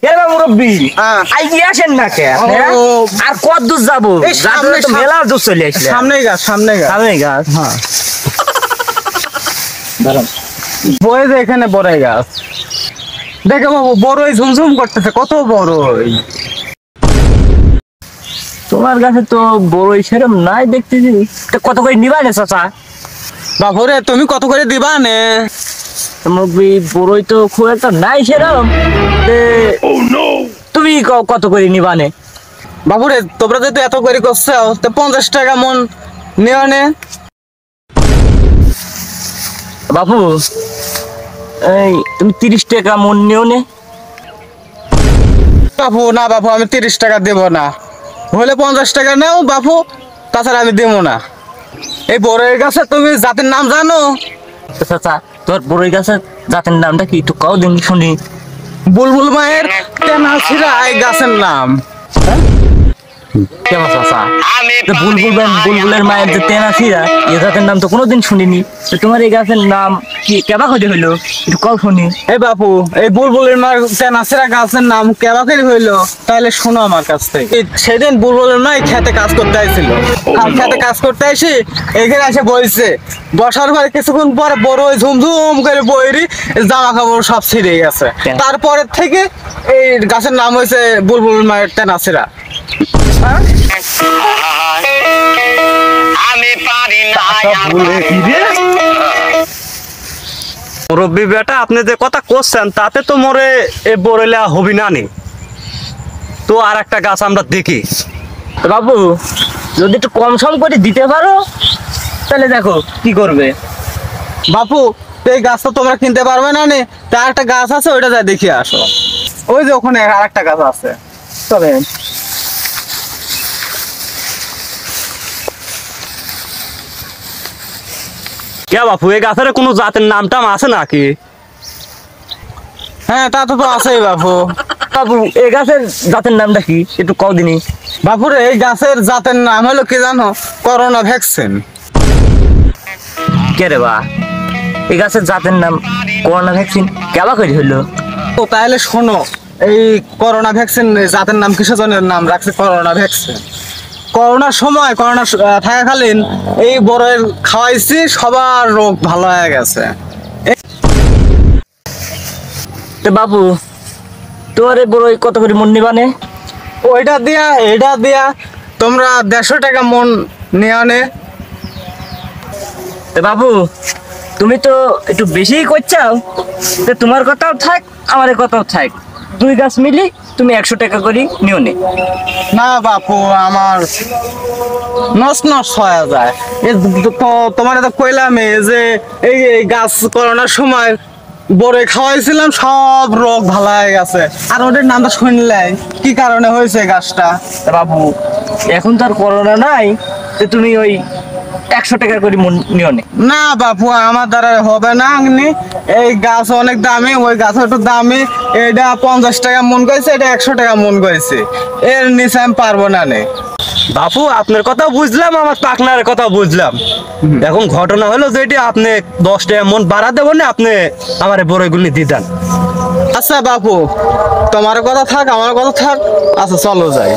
মুরব্বী আই কি আসেন না কে আর কত দূর যাবো মেলা দূর চলে আসলে সামনে গাছ হ্যাঁ বয়ে যে এখানে বড়াই গাছ দেখে বাবু বড়ই ঝুমঝুম করতেছে কত বড়ই তোমার কাছে তো বড়ই সেরম নাই দেখতেছি কত করে নিবা নে চাচা বাবুরে তুমি কত করে দিবা নে মুরব্বী বড়ই তো খুব একটা নাই সেরম তুমি কত করে নিবা নে বাবুরে তোমরা যদি এত করে করছো তো 50 টাকা মন নিও নে বাবু এই তুমি 30 টাকা মন নিও নে বাবু না বাবু আমি 30 টাকা দেব না হলে 50 টাকা নাও বাবু তাছাড়া আমি দেবো না এই বড়ই গাছে তুমি জাতের নাম জানো চাচা তোর বড়ই গাছের জাতের নামটা কি একটু কও দিন শুনি বুলবুল মায়ের তেনাছিরা এই গাছের নাম কেমন চাচা বুলবুলের মায়ের যে তেনাছিরা এই জাতের নাম তো কোনোদিন শুনিনি তোমার এই গাছের নাম কি কেবা করে হইলো একটু কও শুনি এই বাপু এই বুলবুলের মায়ের তেনাছিরা গাছের নাম কেবা করে হইলো তাহলে শোনো আমার কাছ থেকে সেদিন বুলবুলের মা খেতে কাজ করতে আইছিল খেতে কাজ করতে এসে এখানে এসে বইছে বসার পরে কিছুক্ষণ পরে বড় ঝুমঝুম করে বইরি জামা কাপড় সব ছিঁড়ে গেছে তারপরের থেকে এই গাছের নাম হয়েছে বুলবুলের মায়ের তেনাছিরা মুরব্বী বেটা আপনি যে কথা করছেন তাতে তো মোরে এ বড়লা হবি না নি তো আর একটা গাছ আমরা দেখি বাবু যদি একটু কম সম করে দিতে পারো তাহলে দেখো কি করবে বাপু এই গাছ তো তোমরা কিনতে পারবে না নে তার একটা গাছ আছে ওইটা যা দেখি আসো ওই যে ওখানে আর একটা গাছ আছে তবে কে বাপু এই গাছের কোনো জাতের নাম টাম আছে নাকি হ্যাঁ তা তো আছেই বাপু বাবু এই গাছের জাতের নামটা কি একটু কও দিনি বাপুরে এই গাছের জাতের নাম হলো কি জানো করোনা ভ্যাকসিন কে রে বা এই গাছের জাতের নাম করোনা ভ্যাকসিন কেবা করে হইলো তো তাহলে শোনো এই করোনা ভ্যাকসিন জাতের নাম কিসের জন্য নাম রাখছে করোনা ভ্যাকসিন করোনার সময় করোনা থাকাকালীন এই বড়ের খাওয়াইছি সবার রোগ ভালো হয়ে গেছে বাবু তোর বড়ই কত করে মন নিবানে ওইটা দিয়া এটা দিয়া তোমরা 150 টাকা মন নিয়ে আনে বাবু তুমি তো একটু বেশিই করছাও তো তোমার কথাও থাক আমার কথাও থাক দুই গাছ মিলি তুমি 100 টাকা করে নিও নে না বাপু আমার নষ্ট হয়ে যায় তোমার তো কইলাম যে এই গাছ করোনার সময় বড়ে খাওয়াইছিলাম সব রোগ ভালো হয়ে গেছে আর ওদের নামটা শুনলে কি কারণে হয়েছে গাছটা বাবু এখন তো আর করোনা নাই তো তুমি ওই 100 টাকা করে নিও নে না বাপু আমার দ্বারা হবে না এই গাছ অনেক দামি ওই গাছ একটু দামি এটা 50 টাকা মন কইছে এটা 100 টাকা মন কইছে এর নিচে আমি পারবো না নে বাপু আপনার কথা বুঝলাম আমার পাকনার কথা বুঝলাম এখন ঘটনা হলো যেটি আপনি 10 টাকা মন বাড়া দেবো না আপনি আমার বড়ইগুলি দিয়ে দেন আচ্ছা বাপু তোমার কথা থাক আমার কথা থাক আচ্ছা চলো যাই